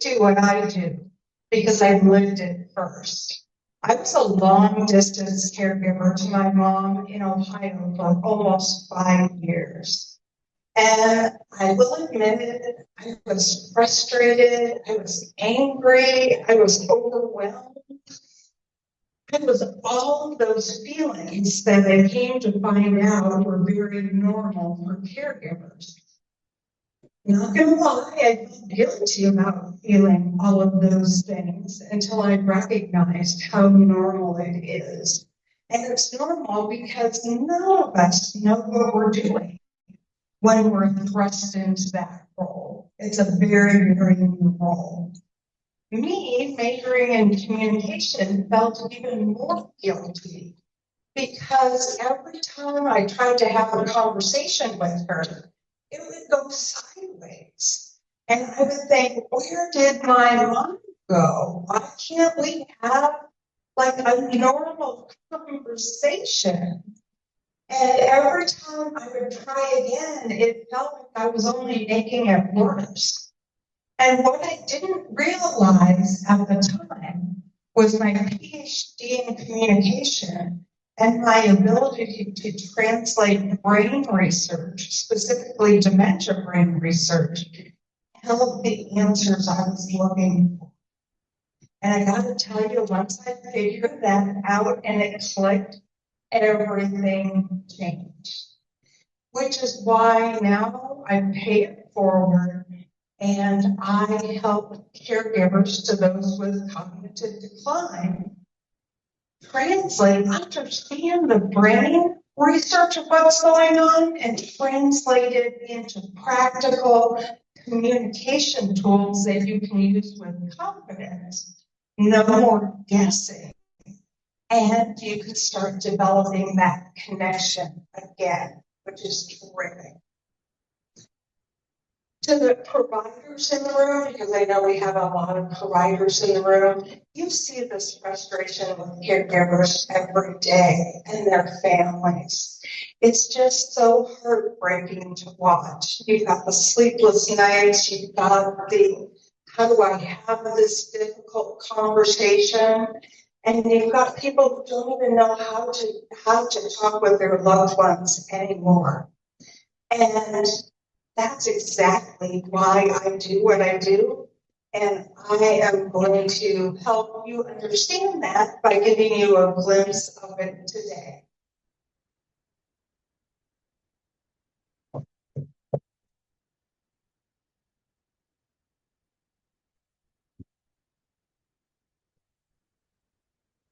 do what I do because I lived it first. I was a long-distance caregiver to my mom in Ohio for almost 5 years. And I will admit it, I was frustrated, I was angry, I was overwhelmed. It was all those feelings that I came to find out were very normal for caregivers. Not gonna lie, I felt guilty about feeling all of those things until I recognized how normal it is. And it's normal because none of us know what we're doing when we're thrust into that role. It's a very, very new role. Me, majoring in communication, felt even more guilty because every time I tried to have a conversation with her, it would go sideways. And I would think, where did my mind go? Why can't we have like a normal conversation? And every time I would try again, it felt like I was only making it worse. And what I didn't realize at the time was my PhD in communication and my ability to translate brain research, specifically dementia brain research, held the answers I was looking for. And I got to tell you, once I figured that out and it clicked, everything changed. Which is why now I pay it forward and I help caregivers to those with cognitive decline translate, understand the brain research of what's going on and translate it into practical communication tools that you can use with confidence. No more guessing. And you can start developing that connection again, which is terrific. To the providers in the room, because I know we have a lot of providers in the room, you see this frustration with caregivers every day and their families. It's just so heartbreaking to watch. You've got the sleepless nights, you've got the, how do I have this difficult conversation? And you've got people who don't even know how to talk with their loved ones anymore. And that's exactly why I do what I do. And I am going to help you understand that by giving you a glimpse of it today.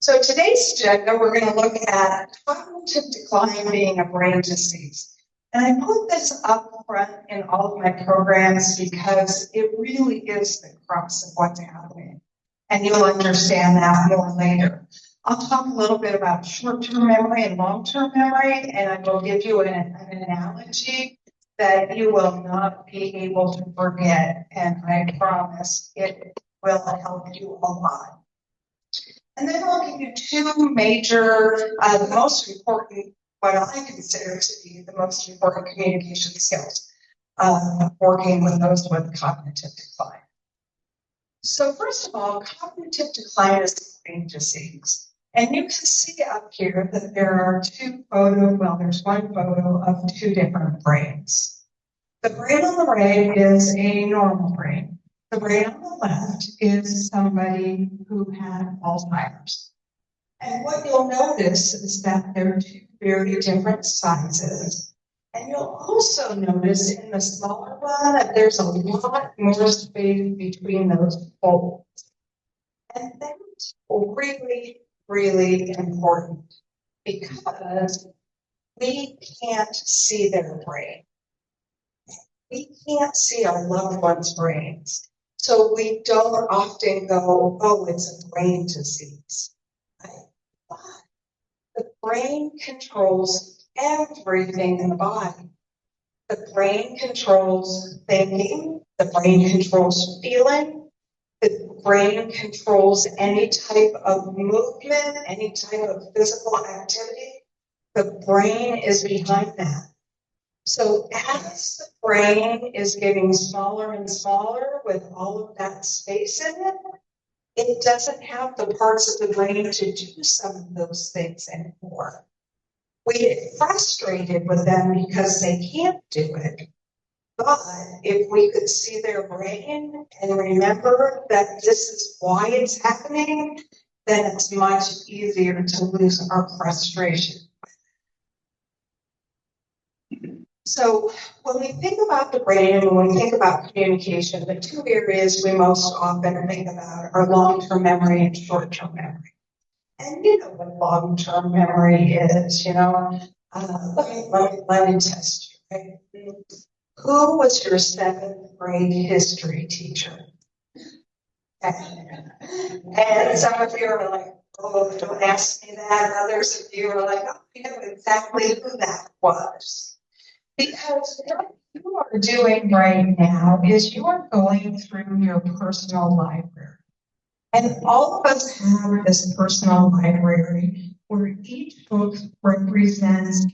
So today's agenda, we're going to look at cognitive decline being a brain disease. And I put this up front in all of my programs because it really is the crux of what's happening. And you'll understand that more later. I'll talk a little bit about short-term memory and long-term memory, and I will give you an analogy that you will not be able to forget. And I promise it will help you a lot. And then I'll give you two major, the most important, what I consider to be the most important communication skills, working with those with cognitive decline. So first of all, cognitive decline is a brain disease. And you can see up here that there are there's one photo of two different brains. The brain on the right is a normal brain. The brain on the left is somebody who had Alzheimer's. And what you'll notice is that they're two very different sizes. And you'll also notice in the smaller one that there's a lot more space between those folds. And that's really, really important because we can't see their brain. We can't see our loved ones' brains. So we don't often go, oh, it's a brain disease. Right? But the brain controls everything in the body. The brain controls thinking. The brain controls feeling. The brain controls any type of movement, any type of physical activity. The brain is behind that. So as the brain is getting smaller and smaller with all of that space in it, it doesn't have the parts of the brain to do some of those things anymore. We get frustrated with them because they can't do it. But if we could see their brain and remember that this is why it's happening, then it's much easier to lose our frustration. So when we think about the brain and when we think about communication, the two areas we most often think about are long-term memory and short-term memory. And you know what long-term memory is, let me test you, right? Who was your 7th grade history teacher? And some of you are like, oh, don't ask me that. Others of you are like, oh, I know exactly who that was. Because what you are doing right now is you are going through your personal library. And all of us have this personal library where each book represents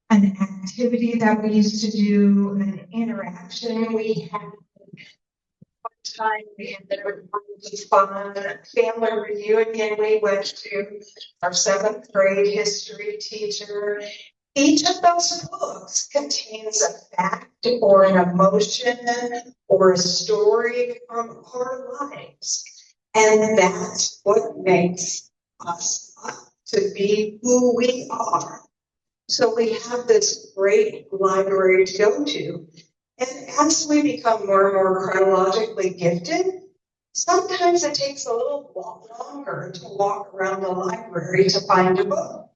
an activity that we used to do, an interaction we had, one time we had a fun family reunion we went to, our 7th grade history teacher. Each of those books contains a fact or an emotion or a story from our lives. And that's what makes us up to be who we are. So we have this great library to go to. And as we become more and more chronologically gifted, sometimes it takes a little longer to walk around the library to find a book.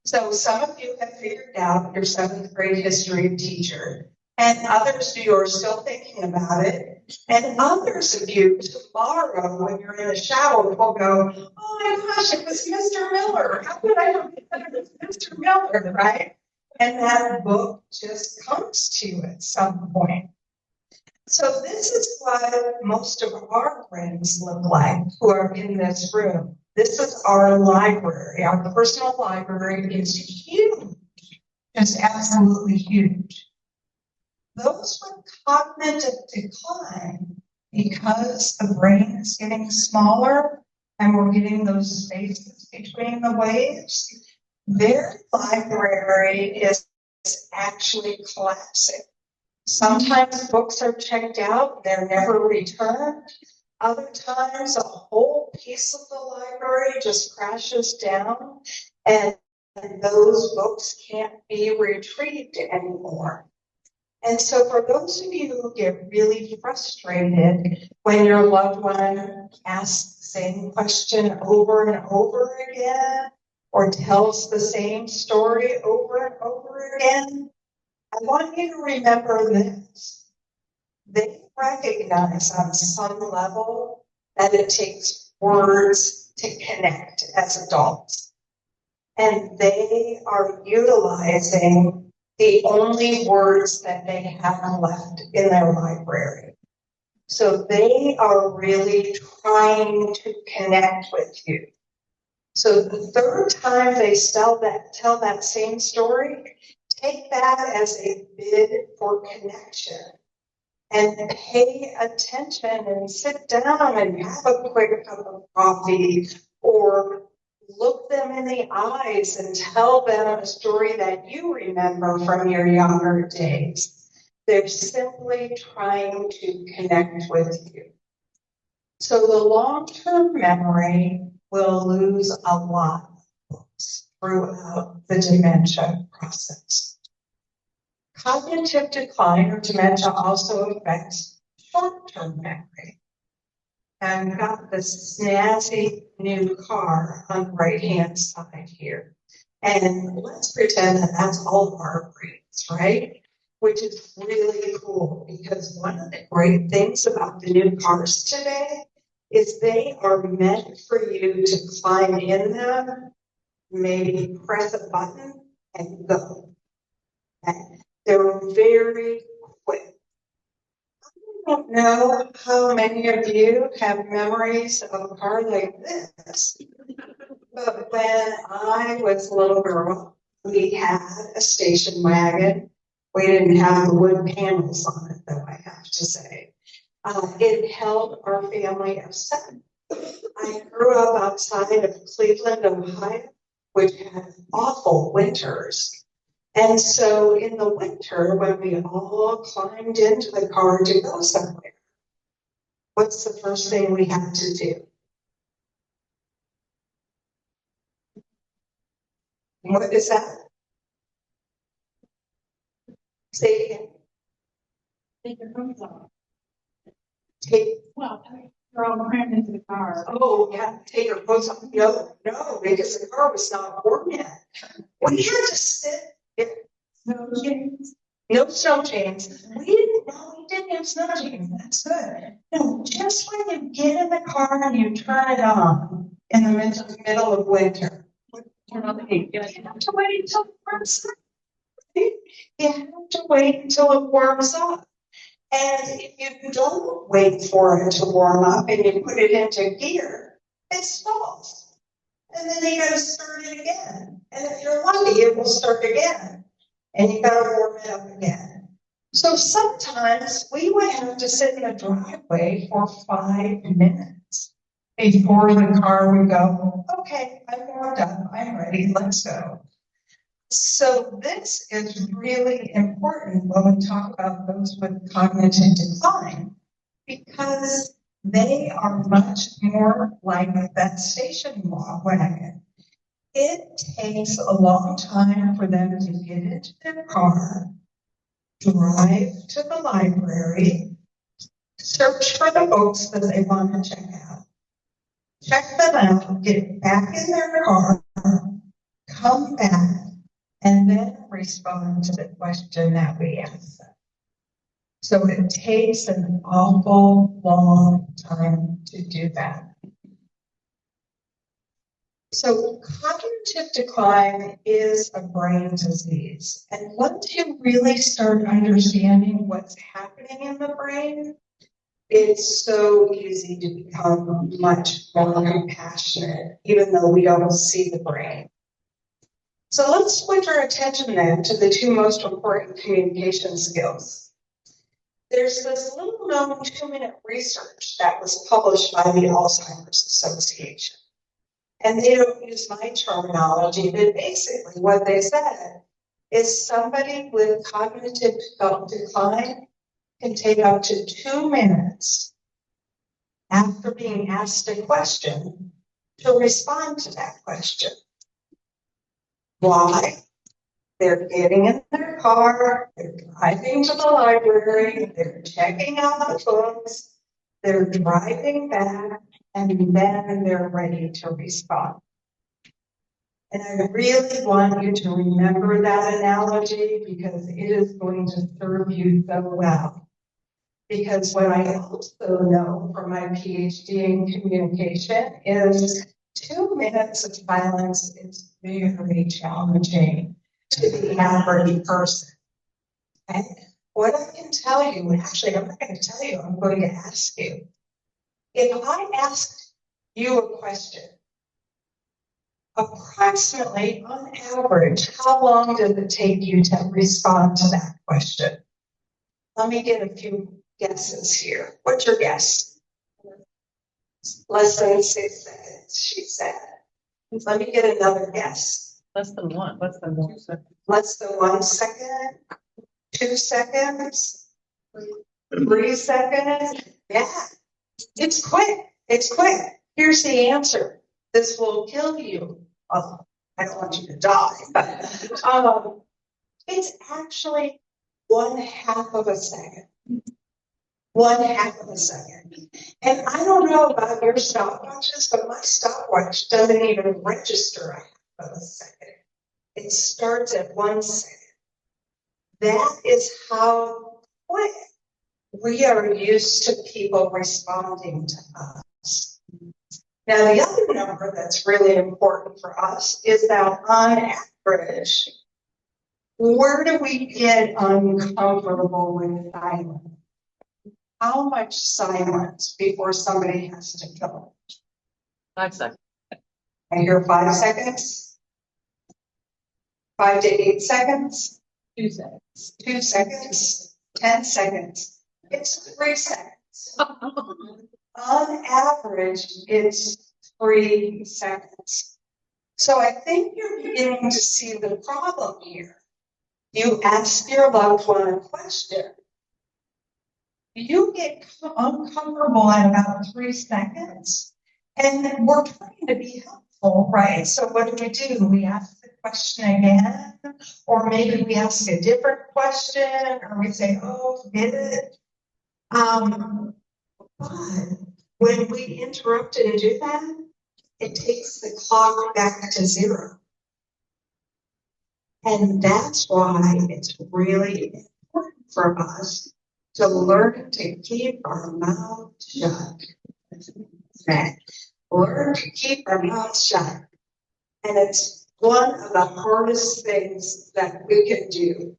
So some of you have figured out your 7th grade history teacher, and others of you are still thinking about it. And others of you tomorrow, when you're in the shower, will go, oh my gosh, it was Mr. Miller. How could I forget it was Mr. Miller, right? And that book just comes to you at some point. So this is what most of our friends look like who are in this room. This is our library. Our personal library is huge, just absolutely huge. Those with cognitive decline, because the brain is getting smaller and we're getting those spaces between the waves, their library is actually collapsing. Sometimes books are checked out, they're never returned. Other times, a whole piece of the library just crashes down and those books can't be retrieved anymore. And so for those of you who get really frustrated when your loved one asks the same question over and over again, or tells the same story over and over again, I want you to remember this. They recognize on some level that it takes words to connect as adults. And they are utilizing the only words that they have left in their library. So they are really trying to connect with you. So the third time they tell that same story, take that as a bid for connection. And pay attention and sit down and have a quick cup of coffee or look them in the eyes and tell them a story that you remember from your younger days. They're simply trying to connect with you. So the long-term memory will lose a lot of books throughout the dementia process. Cognitive decline or dementia also affects short-term memory. And I've got this snazzy new car on the right-hand side here. And let's pretend that that's all of our brains, right? Which is really cool because one of the great things about the new cars today is they are meant for you to climb in them, maybe press a button and go. Okay? They're very quick. I don't know how many of you have memories of a car like this, but when I was a little girl, we had a station wagon We didn't have the wood panels on it, though, I have to say. It held our family of 7. I grew up outside of Cleveland, Ohio, which had awful winters. And so in the winter, when we all climbed into the car to go somewhere, what's the first thing we had to do? What is that? Say it again. Take your clothes off. Well, you're all crammed into the car. Oh, yeah, take your clothes off. No, because the car was not warm yet. We had to sit. No chains. No snow chains. We didn't have snow chains. That's good. No, just when you get in the car and you turn it on in the middle of winter. Turn on the heat. You have to wait until it warms up. You have to wait until it warms up. And if you don't wait for it to warm up and you put it into gear, it stalls. And then you got to start it again. And if you're lucky, it will start again. And you got to warm it up again. So sometimes we would have to sit in the driveway for 5 minutes before the car would go, okay, I'm warmed up, I'm ready, let's go. So this is really important when we talk about those with cognitive decline, because they are much more like that station wagon. It takes a long time for them to get into their car, drive to the library, search for the books that they want to check them out, get back in their car, come back, and then respond to the question that we ask them. So it takes an awful long time to do that. So cognitive decline is a brain disease. And once you really start understanding what's happening in the brain, it's so easy to become much more compassionate, even though we don't see the brain. So let's switch our attention then to the 2 most important communication skills. There's this little known 2-minute research that was published by the Alzheimer's Association. And they don't use my terminology, but basically what they said is somebody with cognitive decline can take up to 2 minutes after being asked a question to respond to that question. Why? They're getting in their car, they're driving to the library, they're checking out the books, they're driving back, and then they're ready to respond. And I really want you to remember that analogy because it is going to serve you so well. Because what I also know from my PhD in communication is 2 minutes of silence is very challenging to the average person. And what I can tell you, actually I'm not going to tell you, I'm going to ask you. If I asked you a question, approximately on average, how long does it take you to respond to that question? Let me get a few guesses here. What's your guess? Less than 6 seconds, she said. Let me get another guess. Less than 1. Less than 1 second. Less than 1 second? 2 seconds? 3 seconds? Yeah. It's quick. It's quick. Here's the answer. This will kill you. Oh, I don't want you to die, but it's actually 1/2 of a second. 1/2 of a second. And I don't know about your stopwatches, but my stopwatch doesn't even register 1/2 of a second. It starts at 1 second. That is how quick we are used to people responding to us. Now, the other number that's really important for us is that on average, where do we get uncomfortable with silence? How much silence before somebody has to go? 5 seconds. I hear 5 seconds. 5 to 8 seconds. 2 seconds. 2 seconds, 10 seconds. It's 3 seconds. On average, it's 3 seconds. So I think you're beginning to see the problem here. You ask your loved one a question. You get uncomfortable at about 3 seconds. And we're trying to be helpful, right? So what do? We ask the question again, or maybe we ask a different question, or we say, oh, forget it. But when we interrupt and do that, it takes the clock back to 0. And that's why it's really important for us to learn to keep our mouth shut. Okay. Learn to keep our mouth shut. And it's one of the hardest things that we can do.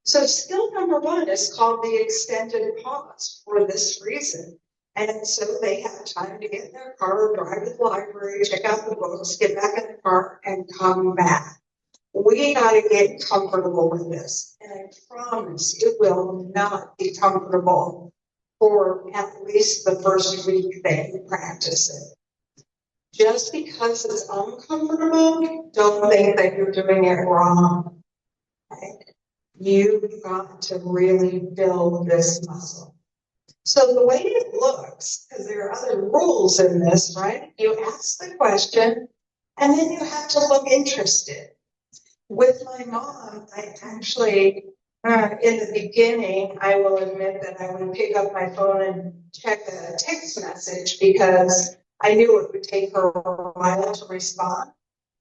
So skill number 1 is called the extended pause for this reason. And so they have time to get in their car, drive to the library, check out the books, get back in the car, and come back. We got to get comfortable with this. And I promise it will not be comfortable for at least the first week that you practice it. Just because it's uncomfortable, don't think that you're doing it wrong. Right? You've got to really build this muscle. So the way it looks, because there are other rules in this, right? You ask the question, and then you have to look interested. With my mom, I actually, in the beginning, I will admit that I would pick up my phone and check a text message because I knew it would take her a while to respond.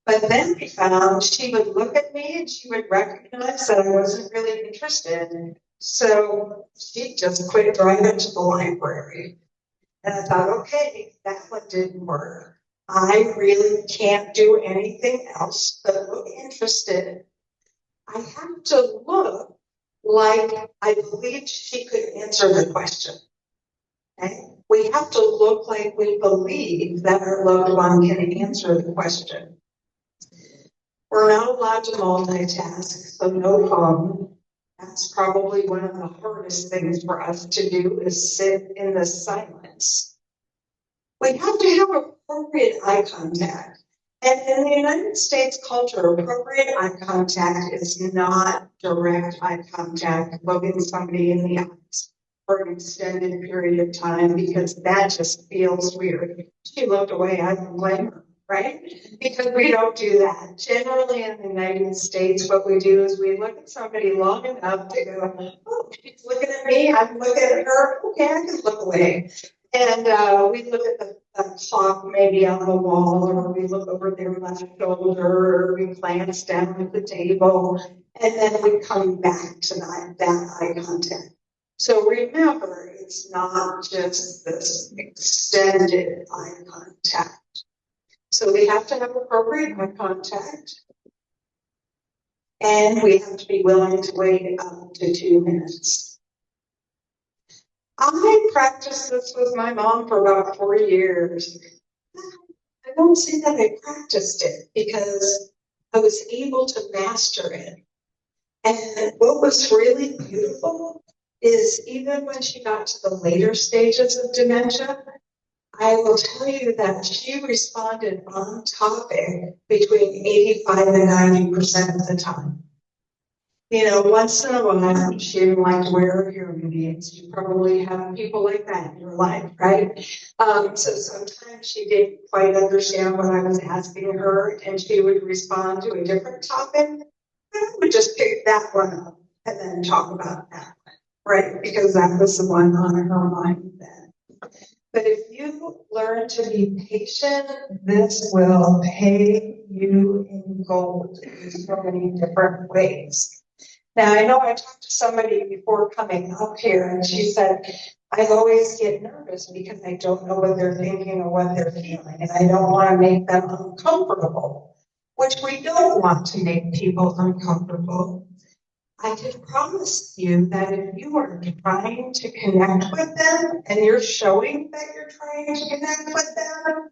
But then we found she would look at me and she would recognize that I wasn't really interested. So she just quit driving to the library. And I thought, okay, that one didn't work. I really can't do anything else but look interested. I have to look like I believed she could answer the question. Okay? We have to look like we believe that our loved one can answer the question. We're not allowed to multitask, so no phone. That's probably one of the hardest things for us to do is sit in the silence. We have to have appropriate eye contact. And in the United States culture, appropriate eye contact is not direct eye contact, looking somebody in the eyes for an extended period of time, because that just feels weird. She looked away, I don't blame her, right? Because we don't do that. Generally in the United States, what we do is we look at somebody long enough to go, oh, she's looking at me, I'm looking at her, okay, I can look away. And we look at the clock maybe on the wall, or we look over their left shoulder, or we glance down at the table, and then we come back to that eye contact. So remember, it's not just this extended eye contact. So we have to have appropriate eye contact, and we have to be willing to wait up to 2 minutes. I practiced this with my mom for about 4 years. I won't say that I practiced it because I was able to master it. And what was really beautiful is even when she got to the later stages of dementia, I will tell you that she responded on topic between 85 and 90% of the time. You know, once in a while, she didn't like to wear hearing aids. You probably have people like that in your life, right? So sometimes she didn't quite understand what I was asking her, and she would respond to a different topic. And I would just pick that one up and then talk about that one, right? Because that was the one on her mind then. But if you learn to be patient, this will pay you in gold in so many different ways. Now, I know I talked to somebody before coming up here, and she said, I always get nervous because I don't know what they're thinking or what they're feeling, and I don't want to make them uncomfortable, which we don't want to make people uncomfortable. I can promise you that if you are trying to connect with them and you're showing that you're trying to connect with them,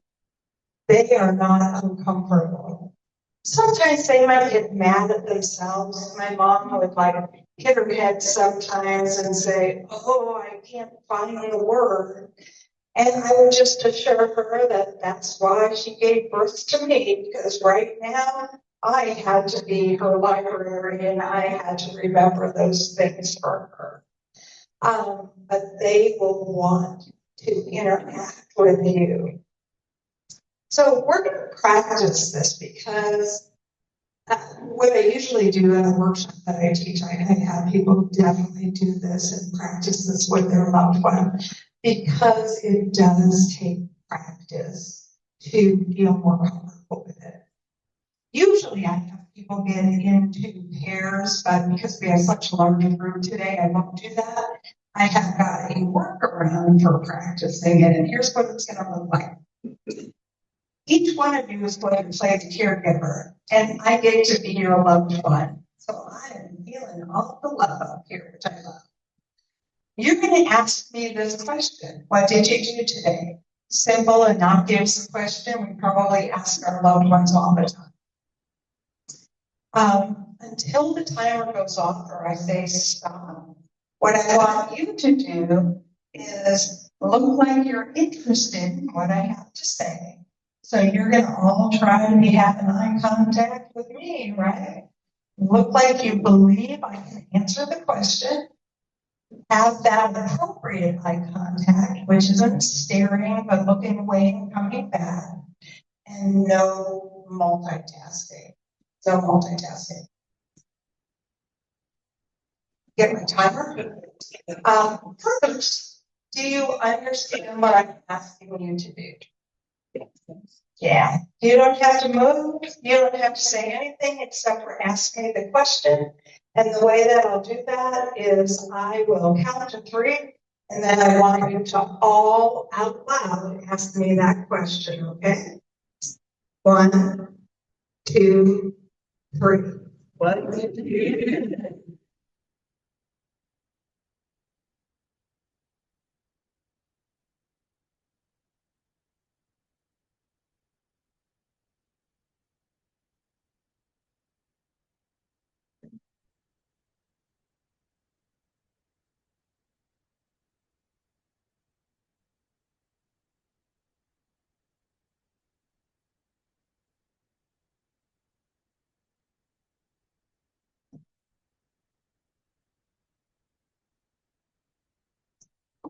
they are not uncomfortable. Sometimes they might get mad at themselves. My mom would like hit her head sometimes and say, "Oh, I can't find the word." And I would just assure her that that's why she gave birth to me, because right now I had to be her librarian. I had to remember those things for her. But they will want to interact with you. So we're going to practice this because what I usually do in a workshop that I teach, I have people definitely do this and practice this with their loved one because it does take practice to feel more comfortable with it. Usually I have people get into pairs, but because we have such a large group today, I won't do that. I have got a workaround for practicing it, and here's what it's going to look like. Each one of you is going to play the caregiver, and I get to be your loved one. So I am feeling all the love up here, which I love. You're going to ask me this question: what did you do today? Simple, innocuous question. We probably ask our loved ones all the time. Until the timer goes off or I say stop, what I want you to do is look like you're interested in what I have to say. So you're going to all try to be having eye contact with me, right? Look like you believe I can answer the question. Have that appropriate eye contact, which isn't staring, but looking away and coming back. And no multitasking. No multitasking. Get my timer. First, do you understand what I'm asking you to do? Yeah. You don't have to move. You don't have to say anything except for ask me the question. And the way that I'll do that is I will count to 3, and then I want you to all out loud ask me that question, okay? 1, 2, 3. What?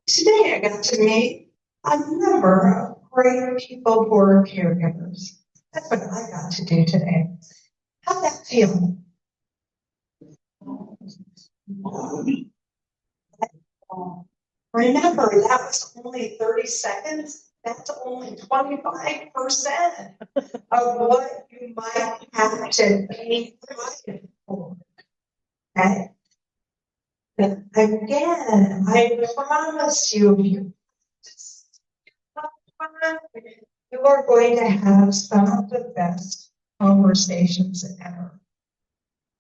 Today I got to meet a number of great people who are caregivers. That's what I got to do today. How'd that feel? Remember, that was only 30 seconds. That's only 25% of what you might have to pay for. Okay? And again, I promise you, if you you are going to have some of the best conversations ever.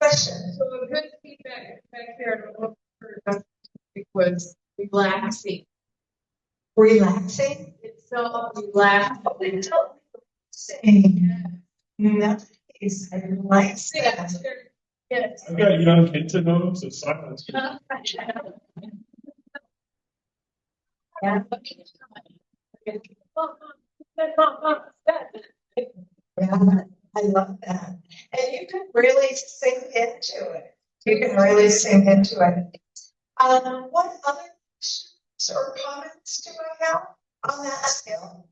Question. So a good feedback back there was relaxing. Relaxing? It's so relaxing. Nice. I like that. Yes. I've got young kids at home, so silence. Yeah, I love that. And you can really sink into it. You can really sink into it. What other questions or comments do I have on that skill?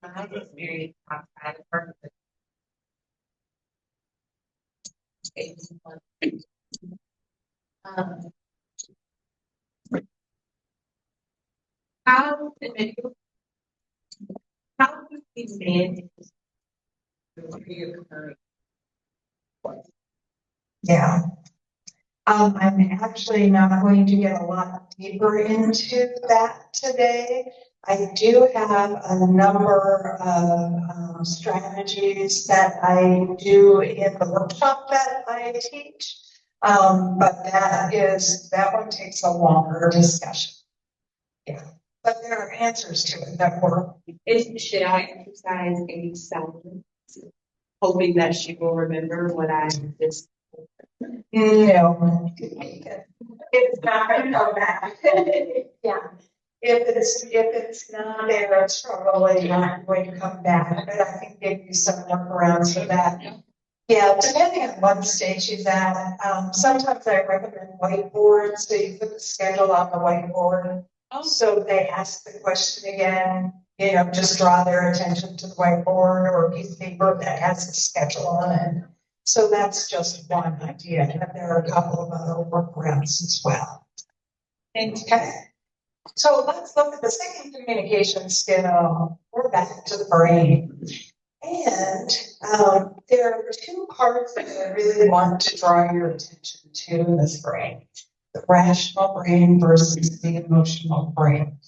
I experienced outside of purpose. Um, how did you manage your current? Yeah. I'm actually not going to get a lot deeper into that today. I do have a number of strategies that I do in the workshop that I teach, but that one takes a longer discussion. But there are answers to it that work. Should I exercise a silence, hoping that she will remember what I just? No. It's not gonna come back. Yeah. If it's not there, it's probably not going to come back, but I can give you some workarounds for that. Yeah, depending on what stage she's at, sometimes I recommend whiteboards, so you put the schedule on the whiteboard. So they ask the question again, just draw their attention to the whiteboard or a piece of paper that has the schedule on it. So that's just one idea, and there are a couple of other workarounds as well. Okay. So let's look at the second communication skill. We're back to the brain. And there are two parts that I really want to draw your attention to in this brain. The rational brain versus the emotional brain.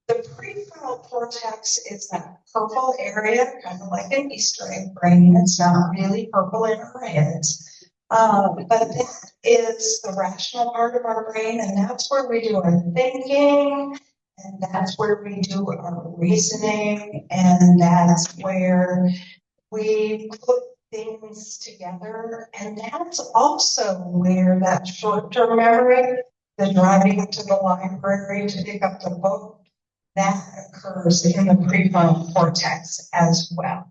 The prefrontal cortex is that purple area, kind of like an Easter egg brain. It's not really purple in our heads. But that is the rational part of our brain, and that's where we do our thinking, and that's where we do our reasoning, and that's where we put things together, and that's also where that short-term memory, the driving to the library to pick up the book, that occurs in the prefrontal cortex as well.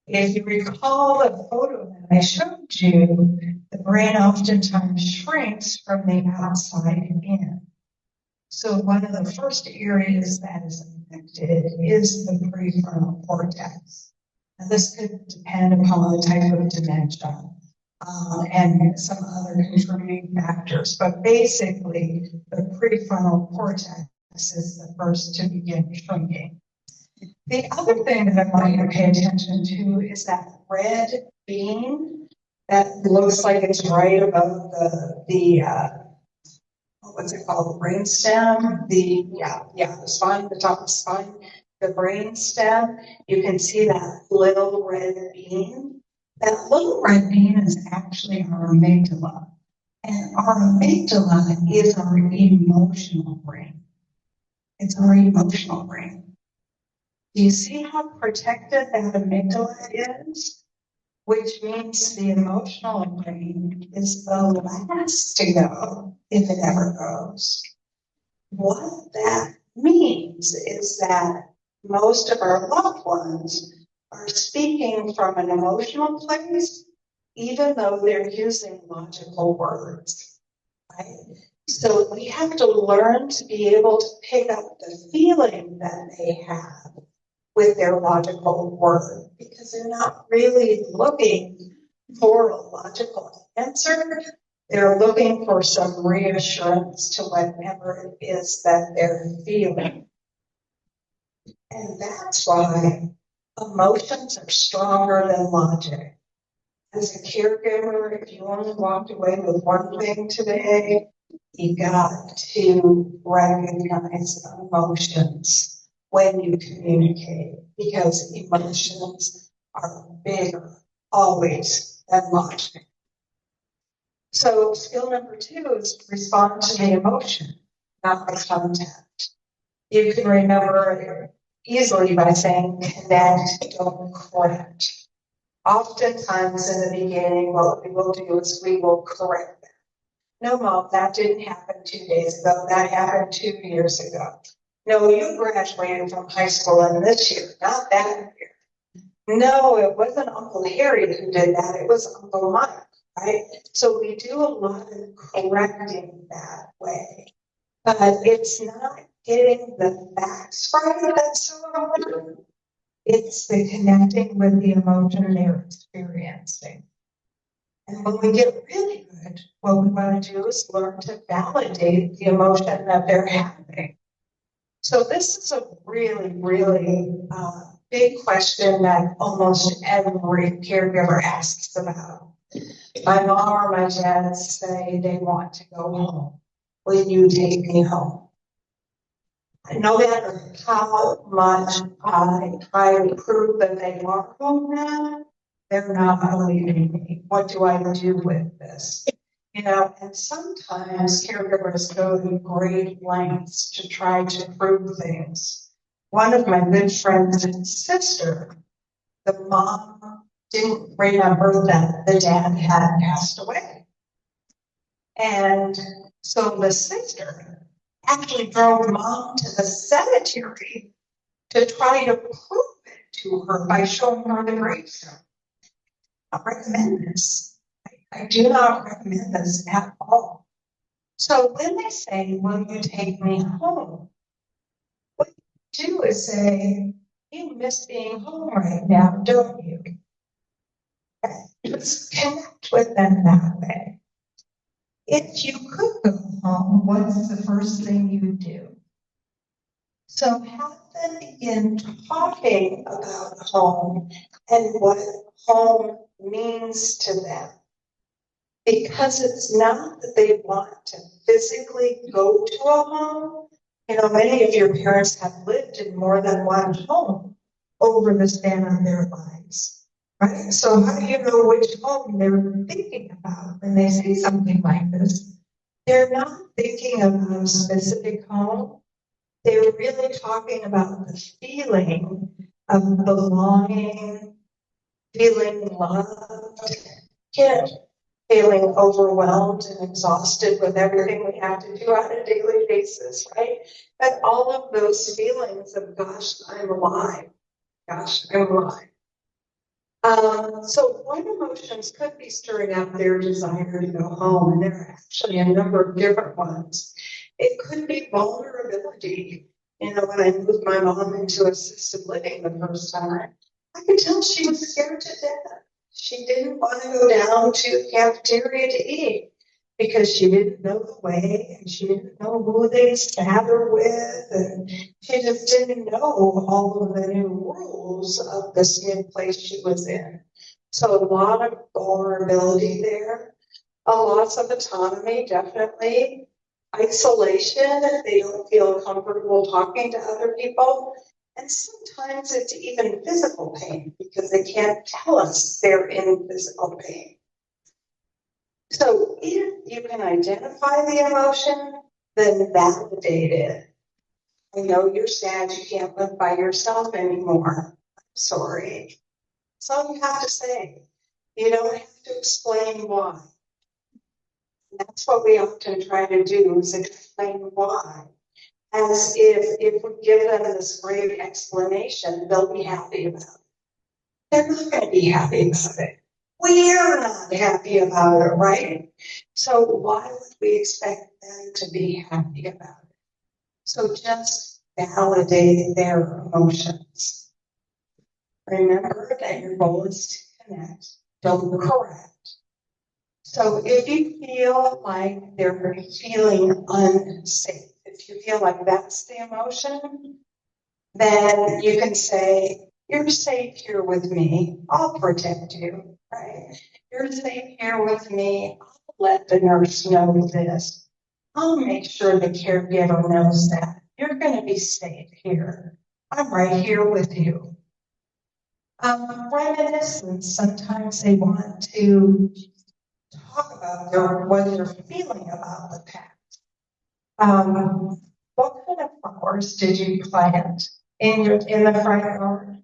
If you recall the photo that I showed you, the brain oftentimes shrinks from the outside in. So one of the first areas that is affected is the prefrontal cortex. Now this could depend upon the type of dementia and some other contributing factors, but basically the prefrontal cortex is the first to begin shrinking. The other thing that I want you to pay attention to is that red bean that looks like it's right above the what's it called, the brain stem, the spine, the top of the spine, the brain stem. You can see that little red bean. That little red bean is actually our amygdala. And our amygdala is our emotional brain. It's our emotional brain. Do you see how protected that amygdala is? Which means the emotional brain is the last to go, if it ever goes. What that means is that most of our loved ones are speaking from an emotional place, even though they're using logical words, right? So we have to learn to be able to pick up the feeling that they have with their logical word, because they're not really looking for a logical answer. They're looking for some reassurance to whatever it is that they're feeling. And that's why emotions are stronger than logic. As a caregiver, if you only walked away with one thing today, you got to recognize emotions when you communicate, because emotions are bigger always than logic. So skill number 2 is respond to the emotion, not the content. You can remember it easily by saying connect, don't correct. Oftentimes in the beginning, what we will do is we will correct them. No, Mom, that didn't happen 2 days ago. That happened 2 years ago. No, you graduated from high school in this year, not that year. No, it wasn't Uncle Harry who did that. It was Uncle Mike, right? So we do a lot of correcting that way. But it's not getting the facts right that's so important. It's the connecting with the emotion they're experiencing. And when we get really good, what we want to do is learn to validate the emotion that they're having. So this is a really, really big question that almost every caregiver asks about. My mom or my dad say they want to go home. Will you take me home? No matter how much I try to prove that they are home now, they're not believing me. What do I do with this? And sometimes caregivers go to great lengths to try to prove things. One of my good friends' sister, the mom didn't remember that the dad had passed away. And so the sister actually drove mom to the cemetery to try to prove it to her by showing her the gravestone. I recommend this. I do not recommend this at all. So when they say, will you take me home? What you do is say, you miss being home right now, don't you? Just connect with them that way. If you could go home, what's the first thing you do? So have them begin talking about home and what home means to them. Because it's not that they want to physically go to a home. Many of your parents have lived in more than one home over the span of their lives, right? So how do you know which home they're thinking about when they say something like this? They're not thinking about a specific home. They're really talking about the feeling of belonging, feeling loved, feeling overwhelmed and exhausted with everything we have to do on a daily basis, right? But all of those feelings of, gosh, I'm alive. Gosh, I'm alive. So one emotions could be stirring up their desire to go home, and there are actually a number of different ones. It could be vulnerability. When I moved my mom into assisted living the first time, I could tell she was scared to death. She didn't want to go down to the cafeteria to eat because she didn't know the way and she didn't know who they sat her with, and she just didn't know all of the new rules of this new place she was in. So a lot of vulnerability there, a loss of autonomy, definitely. Isolation, they don't feel comfortable talking to other people. And sometimes it's even physical pain because they can't tell us they're in physical pain. So if you can identify the emotion, then validate it. I know you're sad you can't live by yourself anymore. I'm sorry. That's all you have to say. You don't have to explain why. That's what we often try to do, is explain why. As if we give them this great explanation, they'll be happy about it. They're not going to be happy about it. We're not happy about it, right? So why would we expect them to be happy about it? So just validate their emotions. Remember that your goal is to connect, don't correct. So if you feel like they're feeling unsafe, if you feel like that's the emotion, then you can say, you're safe here with me. I'll protect you, right? You're safe here with me. I'll let the nurse know this. I'll make sure the caregiver knows that. You're going to be safe here. I'm right here with you. Reminiscence, sometimes they want to talk about what they're feeling about the past. What kind of flowers did you plant in the front yard?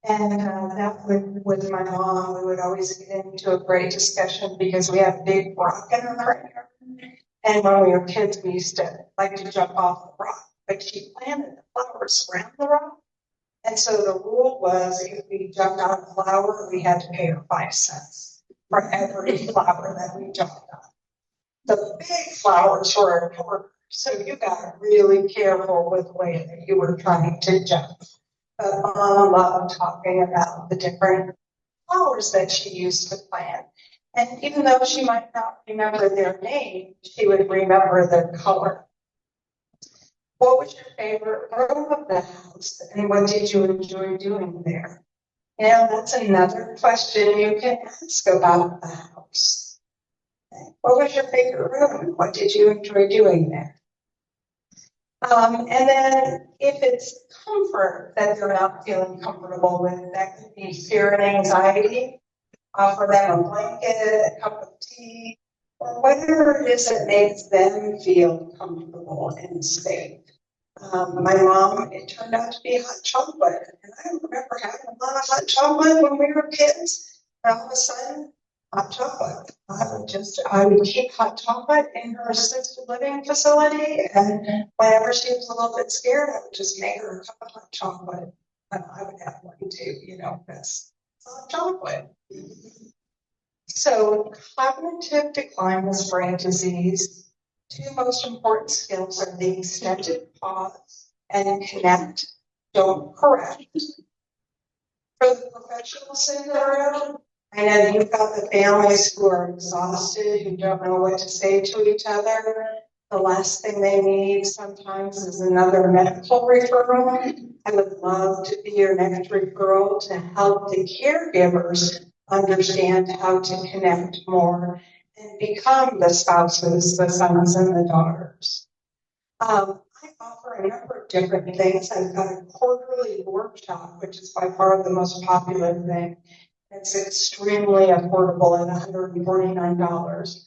And that with my mom, we would always get into a great discussion because we have a big rock in our front yard. And when we were kids, we used to like to jump off the rock. But she planted the flowers around the rock. And so the rule was if we jumped on a flower, we had to pay her 5 cents for every flower that we jumped on. The big flowers were a quarter, so you got really careful with the way that you were trying to jump. But Mom loved talking about the different flowers that she used to plant. And even though she might not remember their name, she would remember their color. What was your favorite room of the house, and what did you enjoy doing there? That's another question you can ask about the house. What was your favorite room? What did you enjoy doing there? And then if it's comfort that they're not feeling comfortable with, that could be fear and anxiety. Offer them a blanket, a cup of tea, or whatever it is that makes them feel comfortable and safe. My mom, it turned out to be hot chocolate, and I don't remember having a lot of hot chocolate when we were kids. And all of a sudden, hot chocolate. I would keep hot chocolate in her assisted living facility, and whenever she was a little bit scared, I would just make her a cup of hot chocolate, and I would have one too, that's hot chocolate. So cognitive decline is brain disease. Two most important skills are the extended pause and connect, don't correct. For the professionals in the room, I know you've got the families who are exhausted, who don't know what to say to each other. The last thing they need sometimes is another medical referral. I would love to be your next referral to help the caregivers understand how to connect more and become the spouses, the sons and the daughters. I offer a number of different things. I've got a quarterly workshop, which is by far the most popular thing. It's extremely affordable at $149.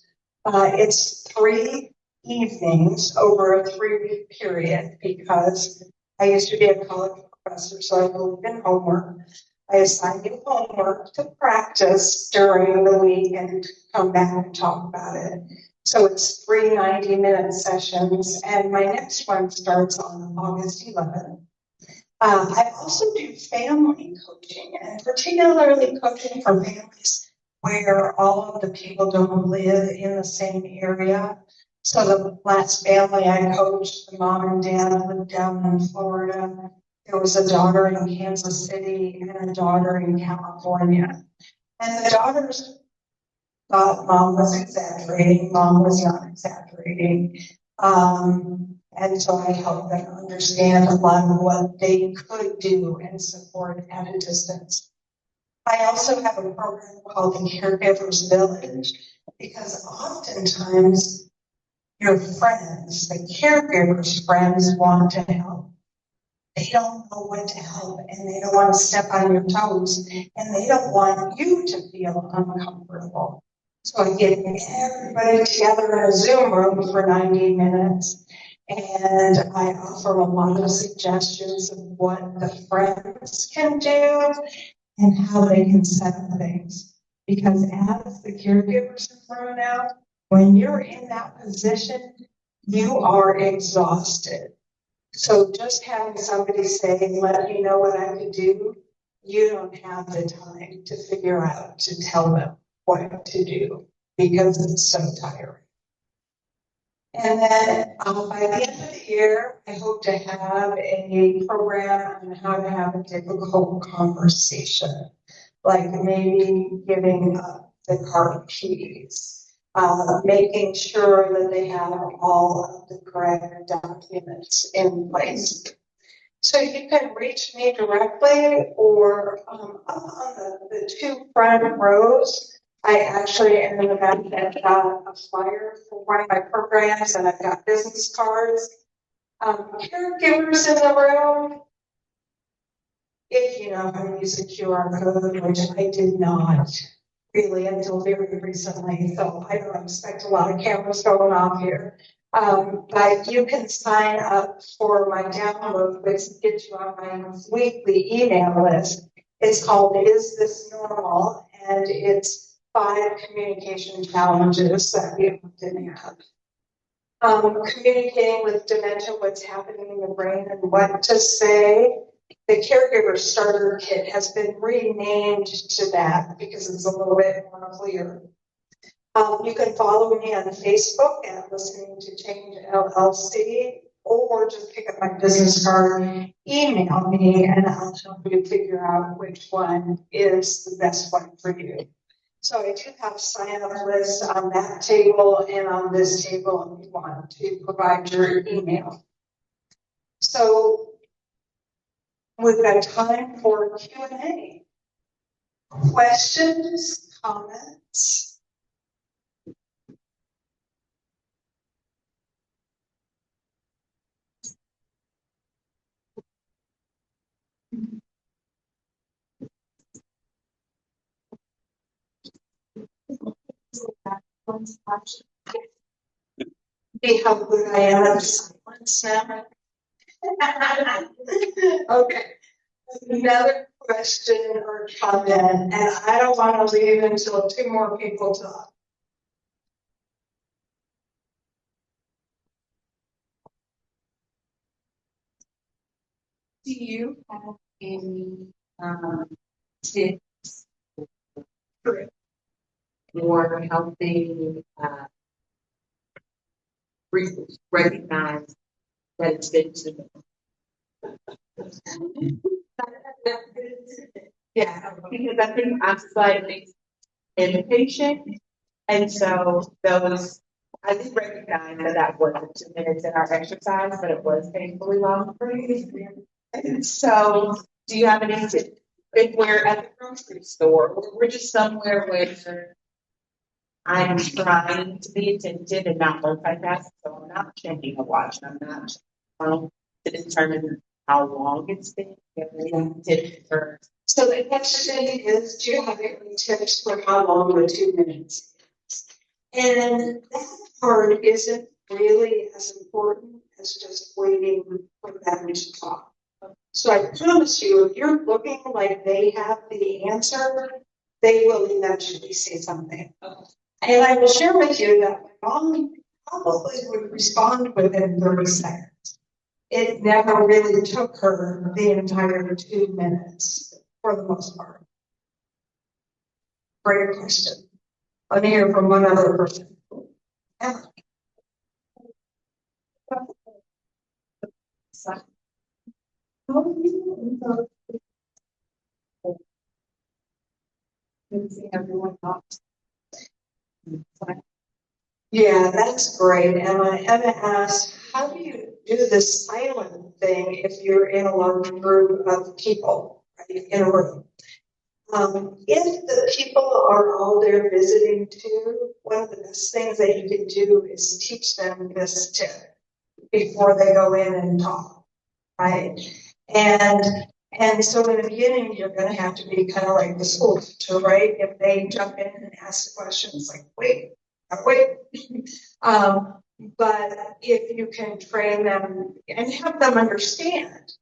It's 3 evenings over a 3-week period because I used to be a college professor, so I believe in homework. I assign you homework to practice during the week and come back and talk about it. So it's 3 90-minute sessions, and my next one starts on August 11th. I also do family coaching, and particularly coaching for families where all of the people don't live in the same area. So the last family I coached, the mom and dad lived down in Florida. There was a daughter in Kansas City and a daughter in California. And the daughters thought mom was exaggerating. Mom was not exaggerating. And so I helped them understand a lot of what they could do and support at a distance. I also have a program called the Caregivers Village, because oftentimes your friends, the caregivers' friends, want to help. They don't know what to help, and they don't want to step on your toes, and they don't want you to feel uncomfortable. So I get everybody together in a Zoom room for 90 minutes, and I offer a lot of suggestions of what the friends can do and how they can set up things. Because as the caregivers are thrown out, when you're in that position, you are exhausted. So just having somebody say, let me know what I can do, you don't have the time to figure out, to tell them what to do, because it's so tiring. And then by the end of the year, I hope to have a program on how to have a difficult conversation, like maybe giving up the car keys, making sure that they have all of the correct documents in place. So you can reach me directly, or up on the 2 front rows. I actually am in the back and got a flyer for one of my programs, and I've got business cards. Caregivers in the room, if you know how to use a QR code, which I did not really until very recently, so I don't expect a lot of cameras going off here. But you can sign up for my download, which gets you on my weekly email list. It's called Is This Normal? And it's 5 communication challenges that we often have. Communicating with dementia, what's happening in the brain and what to say. The Caregiver Starter Kit has been renamed to that because it's a little bit more clear. You can follow me on Facebook at Listening to Change LLC, or just pick up my business card, email me, and I'll help you figure out which one is the best one for you. So I do have sign-up lists on that table and on this table if you want to provide your email. So we've got time for Q&A. Questions, comments? See how good I am at silence now? Okay. Another question or comment, and I don't want to leave until two more people talk. Do you have any tips for helping recognize that it's been too long? Yeah, because I think I'm slightly impatient, and so those I did recognize that that wasn't 2 minutes in our exercise, but it was painfully long for me. And so, do you have any tips if we're at the grocery store or we're just somewhere where I'm trying to be attentive and not multitask, so I'm not checking a watch, I'm not to determine how long it's been. So the question is, do you have any tips for how long the 2 minutes is? And that part isn't really as important as just waiting for them to talk. So I promise you, if you're looking like they have the answer, they will eventually say something. And I will share with you that my mom probably would respond within 30 seconds. It never really took her the entire 2 minutes for the most part. Great question. Let me hear from one other person. Yeah. Yeah, that's great. And Emma asked, how do you do the silent thing if you're in a large group of people, right, in a room? If the people are all there visiting too, one of the best things that you can do is teach them this tip before they go in and talk, right? And so in the beginning, you're going to have to be kind of like the school teacher, right? If they jump in and ask the questions, like, wait. But if you can train them and have them understand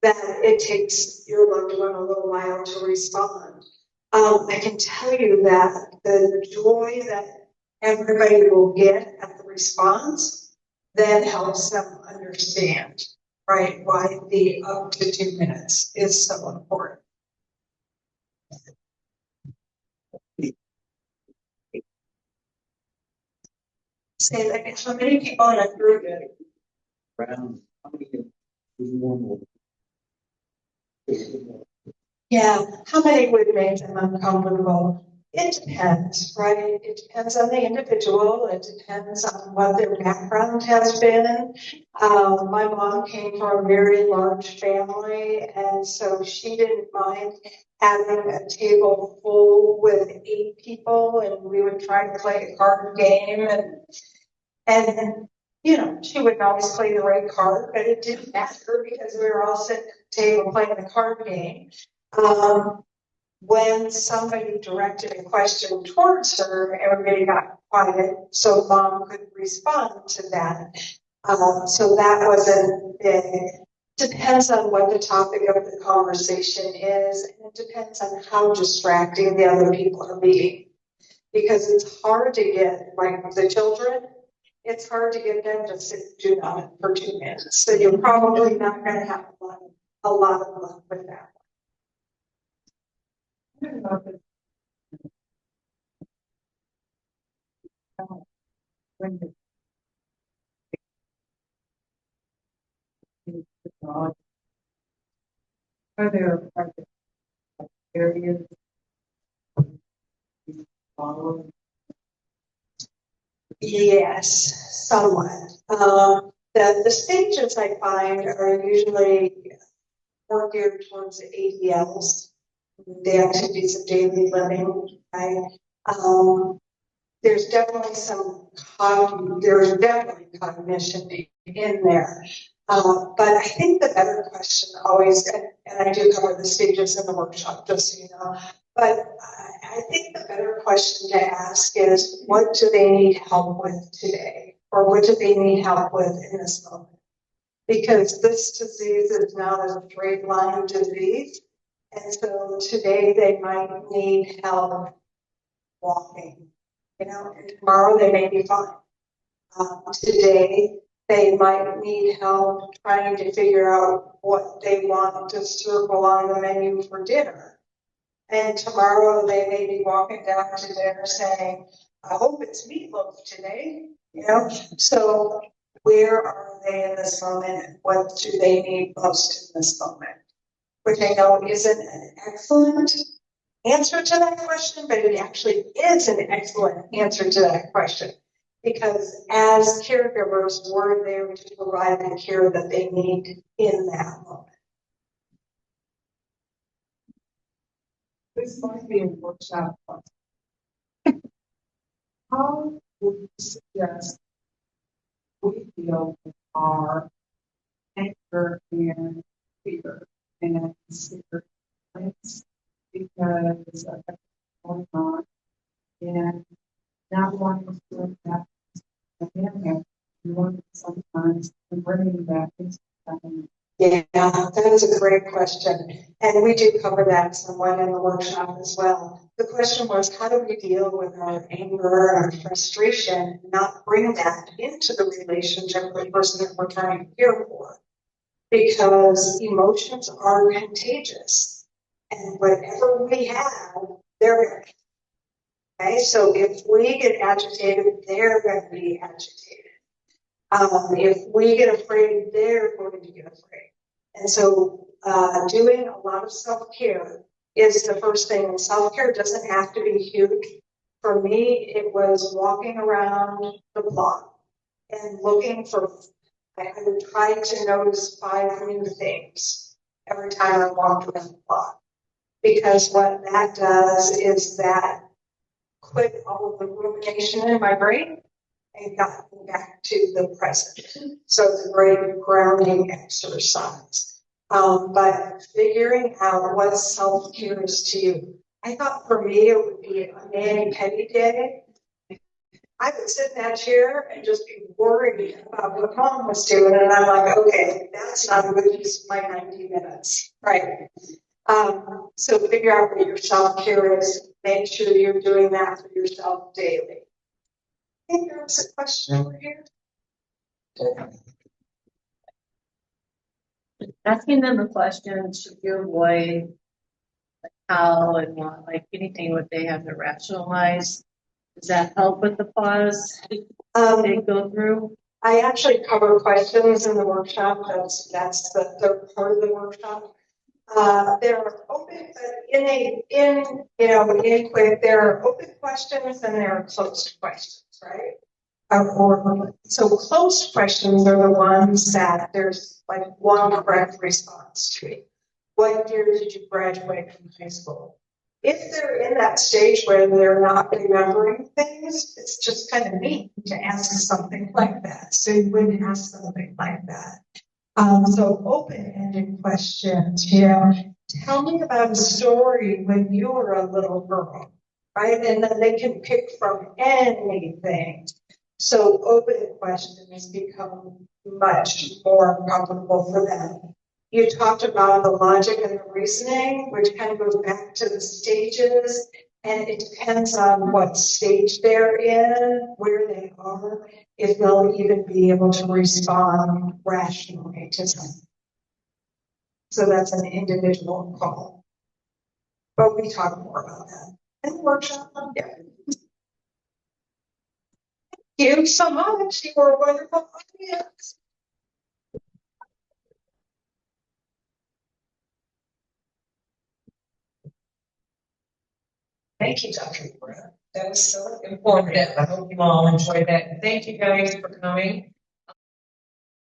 that it takes your loved one a little while to respond, I can tell you that the joy that everybody will get at the response then helps them understand, right, why the up to 2 minutes is so important. Say that again. How many people in a group? Around how many is normal? Yeah, how many would make them uncomfortable? It depends, right? It depends on the individual. It depends on what their background has been. My mom came from a very large family, and so she didn't mind having a table full with 8 people, and we would try to play a card game, and you know, she wouldn't always play the right card, but it didn't matter because we were all sitting at the table playing the card game. When somebody directed a question towards her, everybody got quiet so mom could respond to that. So that wasn't big. Depends on what the topic of the conversation is, and it depends on how distracting the other people are being. Because it's hard to get, like the children, it's hard to get them to sit and do that for 2 minutes. So you're probably not going to have a lot of luck with that. Are there areas follow? Yes, somewhat. The stages I find are usually more geared towards the ADLs, the activities of daily living, right? There's definitely cognition in there. But I think the better question always, and I do cover the stages in the workshop, just so you know, but I think the better question to ask is, what do they need help with today? or what do they need help with in this moment? Because this disease is not a straight line disease. And so today they might need help walking, and tomorrow they may be fine. Today they might need help trying to figure out what they want to circle on the menu for dinner. And tomorrow they may be walking down to dinner saying, I hope it's meatloaf today, So where are they in this moment and what do they need most in this moment? Which I know isn't an excellent answer to that question, but it actually is an excellent answer to that question. Because as caregivers, we're there to provide the care that they need in that moment. This might be a workshop. How would you suggest we deal with our anger and fear and secret things because of what's going on and not wanting to do that and then sometimes bringing that into family. Yeah, that is a great question. And we do cover that somewhat in the workshop as well. The question was, how do we deal with our anger, our frustration, not bring that into the relationship with the person that we're trying to care for? Because emotions are contagious. And whatever we have, they're okay. So if we get agitated, they're going to be agitated. If we get afraid, they're going to get afraid. And so doing a lot of self-care is the first thing. And self-care doesn't have to be huge. For me, it was walking around the block and looking for, I would try to notice 5 new things every time I walked around the block. Because what that does is that quit all of the rumination in my brain and got me back to the present. So it's a great grounding exercise. But figuring out what self-care is to you. I thought for me it would be a mani-pedi day. I would sit in that chair and just be worried about what mom was doing. And I'm like, okay, that's not a good use of my 90 minutes. Right. So figure out what your self-care is. Make sure you're doing that for yourself daily. I think there was a question over here. Asking them a question, should you avoid how and what, like anything what they have to rationalize? Does that help with the pause they go through? I actually cover questions in the workshop. That's the third part of the workshop. They're open, but in quick, there are open questions and there are closed questions, right? So closed questions are the ones that there's like one correct response to. What year did you graduate from high school? If they're in that stage where they're not remembering things, it's just kind of neat to ask something like that. So you wouldn't ask something like that. So open-ended questions, tell me about a story when you were a little girl, right? And then they can pick from anything. So open questions become much more comfortable for them. You talked about the logic and the reasoning, which kind of goes back to the stages, and it depends on what stage they're in, where they are, if they'll even be able to respond rationally to something. So that's an individual call. But we talk more about that in the workshop. Yeah. Thank you so much. You were a wonderful audience. Thank you, Dr. Laura. That was so informative. I hope you all enjoyed that. Thank you guys for coming.